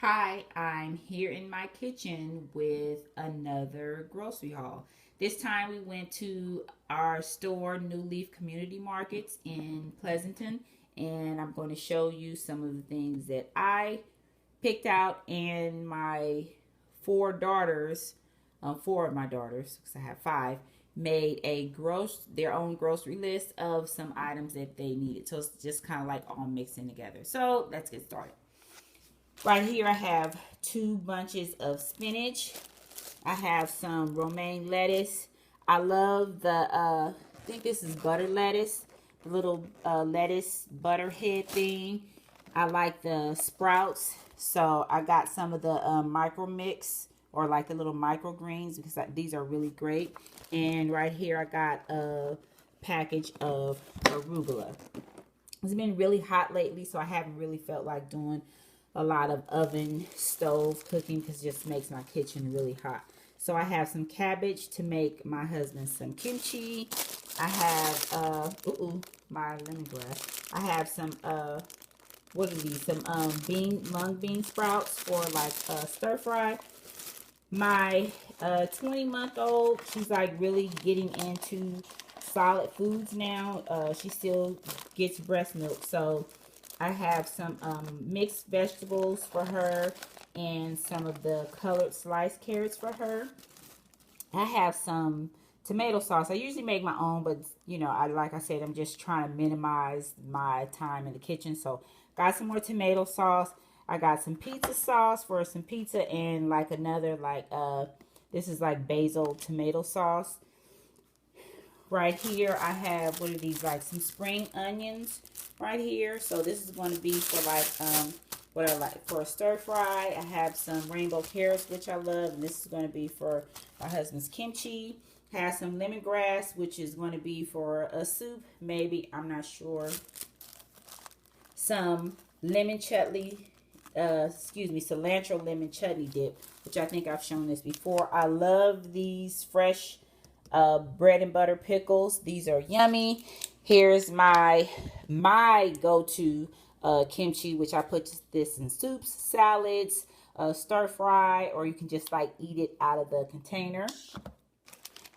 Hi, I'm here in my kitchen with another grocery haul. This time we went to our store, New Leaf Community Markets in Pleasanton, and I'm going to show you some of the things that I picked out and my four of my daughters, because I have five, made their own grocery list of some items that they needed. So it's just kind of like all mixing together. So let's get started. Right here I have two bunches of spinach. I have some romaine lettuce. I love I think this is butter lettuce, the little lettuce butter head thing. I like the sprouts, so I got some of the micro mix, or like the little microgreens, because these are really great. And right here I got a package of arugula. It's been really hot lately, so I haven't really felt like doing a lot of oven stove cooking because it just makes my kitchen really hot. So I have some cabbage to make my husband some kimchi. I have my lemongrass. I have some what are these? Some mung bean sprouts for like stir fry. My 20-month-old, she's like really getting into solid foods now. She still gets breast milk, so I have some mixed vegetables for her and some of the colored sliced carrots for her. I have some tomato sauce. I usually make my own, but like I said, I'm just trying to minimize my time in the kitchen. So got some more tomato sauce. I got some pizza sauce for some pizza, and like another this is like basil tomato sauce. Right here I have, what are these, like some spring onions right here. So this is going to be for like what I like for a stir fry. I have some rainbow carrots, which I love, and this is going to be for my husband's kimchi. Have some lemongrass, which is going to be for a soup, maybe, I'm not sure. Some lemon chutney, cilantro lemon chutney dip, which I think I've shown this before. I love these fresh bread and butter pickles. These are yummy. Here's my go-to kimchi, which I put this in soups, salads, stir fry, or you can just like eat it out of the container.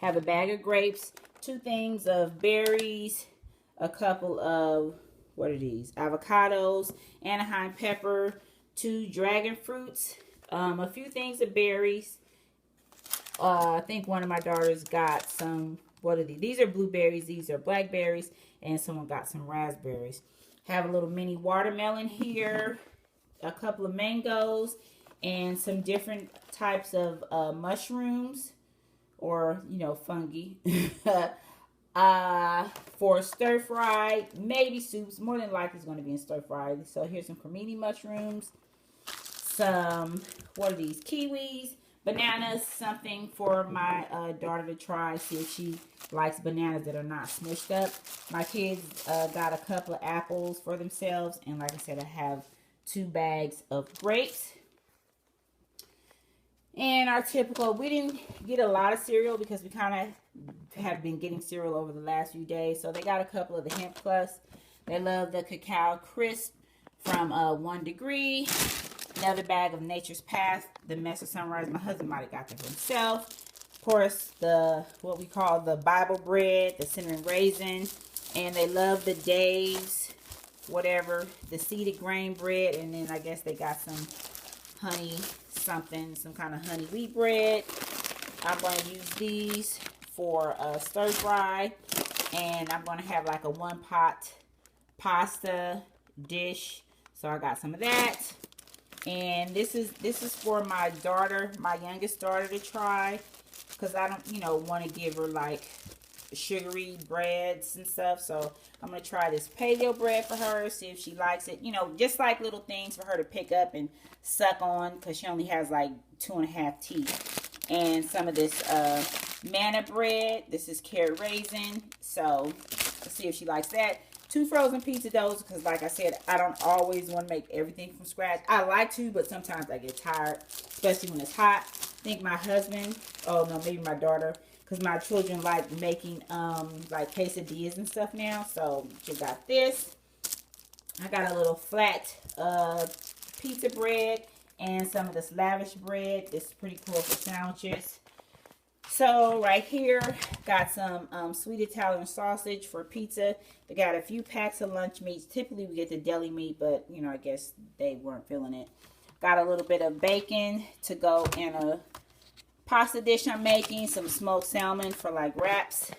Have a bag of grapes, two things of berries, a couple of, what are these, avocados, Anaheim pepper, two dragon fruits, a few things of berries. I think one of my daughters got some, what are these? These are blueberries, these are blackberries, and someone got some raspberries. Have a little mini watermelon here, a couple of mangoes, and some different types of mushrooms, or, fungi, for stir fry, maybe soups. More than likely it's going to be in stir fry. So here's some cremini mushrooms, some, what are these, kiwis, bananas, something for my daughter to try, see if she likes bananas that are not smushed up. My kids got a couple of apples for themselves, and like I said, I have 2 bags of grapes. And our typical, we didn't get a lot of cereal because we kind of have been getting cereal over the last few days. So they got a couple of the Hemp Plus. They love the Cacao Crisp from 1 Degree. Another bag of Nature's Path, the Mess of Sunrise. My husband might have got that for himself. Of course, what we call the Bible bread, the cinnamon raisin. And they love the Dave's, whatever, the seeded grain bread. And then I guess they got some honey something, some kind of honey wheat bread. I'm going to use these for a stir fry, and I'm going to have like a 1-pot pasta dish. So I got some of that, and this is for my daughter, my youngest daughter, to try, because I don't want to give her like sugary breads and stuff. So I'm going to try this paleo bread for her, see if she likes it. Just like little things for her to pick up and suck on, because she only has like 2.5 teeth. And some of this manna bread. This is carrot raisin. So let's see if she likes that. 2 frozen pizza doughs, because like I said, I don't always want to make everything from scratch. I like to, but sometimes I get tired, especially when it's hot. I think my husband, oh no, maybe my daughter, because my children like making like quesadillas and stuff now. So you got this. I got a little flat pizza bread, and some of this lavish bread. This is pretty cool for sandwiches. So right here, got some sweet Italian sausage for pizza. They got a few packs of lunch meats. Typically we get the deli meat, but you know, I guess they weren't feeling it. Got a little bit of bacon to go in a pasta dish I'm making. Some smoked salmon for like wraps.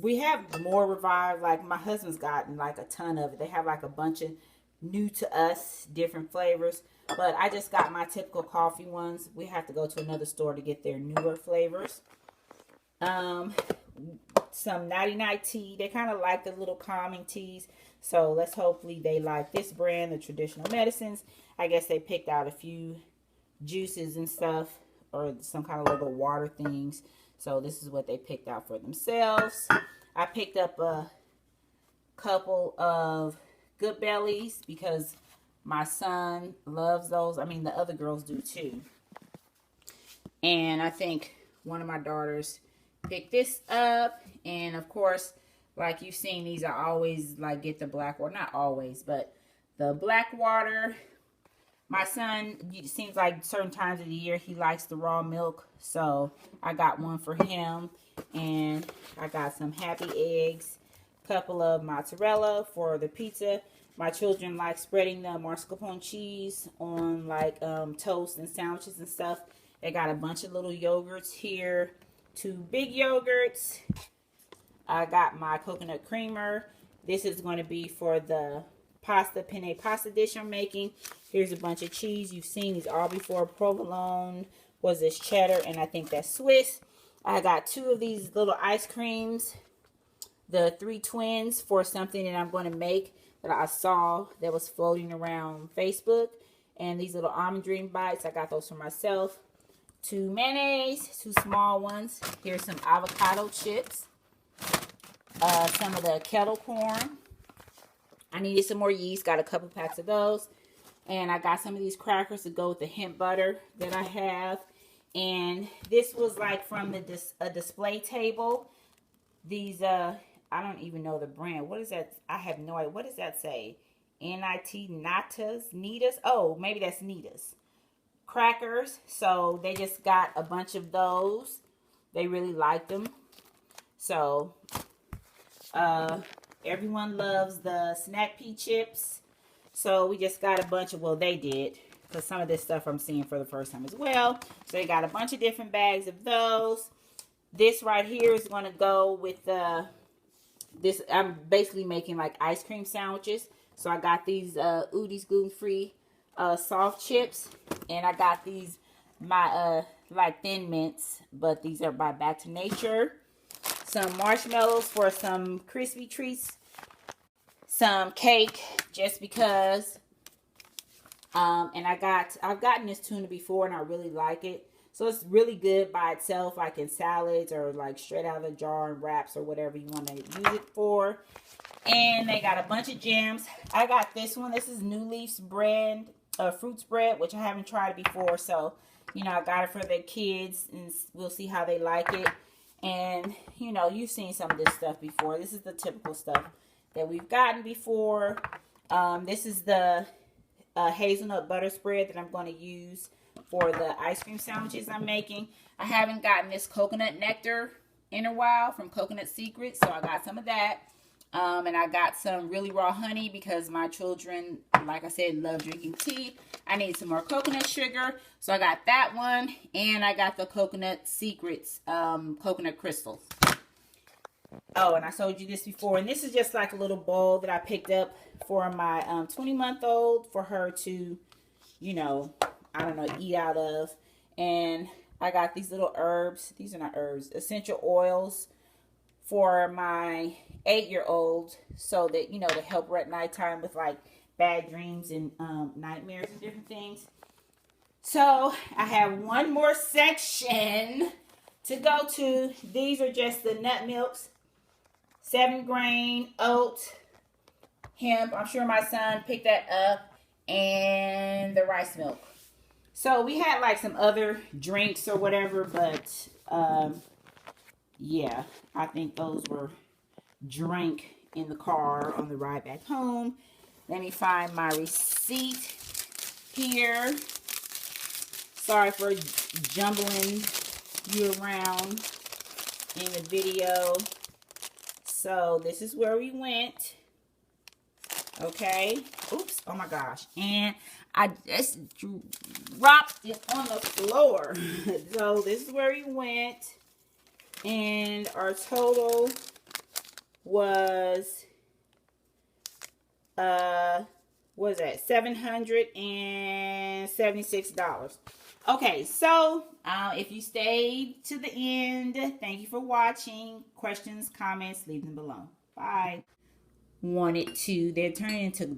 We have more Revive. Like my husband's gotten like a ton of it. They have like a bunch of new to us different flavors. But I just got my typical coffee ones. We have to go to another store to get their newer flavors. Some Nighty Night tea. They kind of like the little calming teas. So let's hopefully they like this brand, the Traditional Medicines. I guess they picked out a few juices and stuff, or some kind of little water things. So this is what they picked out for themselves. I picked up a couple of Good Bellies because my son loves those. I mean, the other girls do too. And I think one of my daughters picked this up. And of course, like you've seen, these I always like get the black water. Not always, but the black water. My son, it seems like certain times of the year he likes the raw milk. So I got one for him. And I got some Happy Eggs. A couple of mozzarella for the pizza. My children like spreading the mascarpone cheese on like toast and sandwiches and stuff. They got a bunch of little yogurts here. 2 big yogurts. I got my coconut creamer. This is going to be for the penne pasta dish I'm making. Here's a bunch of cheese. You've seen these all before. Provolone, was this cheddar, and I think that's Swiss. I got 2 of these little ice creams. The 3 twins for something that I'm going to make that I saw that was floating around Facebook. And these little almond dream bites, I got those for myself. 2 mayonnaise, 2 small ones. Here's some avocado chips. Some of the kettle corn. I needed some more yeast. Got a couple packs of those. And I got some of these crackers to go with the hemp butter that I have. And this was like from a display table. These, I don't even know the brand. What is that? I have no idea. What does that say? N-I-T, Nitas? Oh, maybe that's Nitas. Crackers. So they just got a bunch of those. They really liked them. So, everyone loves the snack pea chips. So we just got a bunch of, well, they did. Because some of this stuff I'm seeing for the first time as well. So they got a bunch of different bags of those. This right here is going to go with the... This, I'm basically making like ice cream sandwiches. So I got these Udi's gluten-free soft chips. And I got these, my like Thin Mints. But these are by Back to Nature. Some marshmallows for some crispy treats. Some cake, just because. And I've gotten this tuna before and I really like it. So it's really good by itself, like in salads or like straight out of the jar and wraps or whatever you want to use it for. And they got a bunch of jams. I got this one. This is New Leaf's brand, fruit spread, which I haven't tried before. So, you know, I got it for the kids and we'll see how they like it. And, you know, you've seen some of this stuff before. This is the typical stuff that we've gotten before. This is the hazelnut butter spread that I'm going to use for the ice cream sandwiches I'm making. I haven't gotten this coconut nectar in a while from Coconut Secrets, so I got some of that. And I got some really raw honey because my children, like I said, love drinking tea. I need some more coconut sugar, so I got that one. And I got the Coconut Secrets coconut crystals. Oh, and I showed you this before. And this is just like a little bowl that I picked up for my 20-month-old for her to, you know, I don't know, eat out of. And I got these little herbs. These are not herbs. Essential oils for my 8-year-old so that, you know, to help her at nighttime with like bad dreams and nightmares and different things. So I have one more section to go to. These are just the nut milks. 7-grain, oat, hemp. I'm sure my son picked that up. And the rice milk. So we had like some other drinks or whatever, but yeah, I think those were drank in the car on the ride back home. Let me find my receipt. here. Sorry for jumbling you around in the video. So this is where we went. Okay. Oops. Oh my gosh. And I just dropped it on the floor. So this is where we went. And our total was what was that? $776. Okay, so if you stayed to the end, thank you for watching. Questions, comments, leave them below. Bye. They're turning into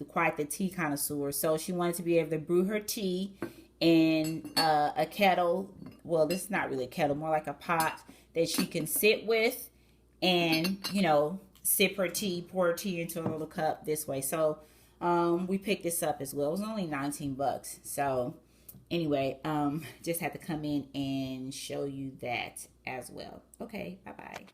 quite the tea connoisseur. So she wanted to be able to brew her tea in a kettle. Well, this is not really a kettle, more like a pot that she can sit with and, you know, sip her tea, pour her tea into a little cup this way. So we picked this up as well. It was only 19 bucks. So anyway, just had to come in and show you that as well. Okay, bye-bye.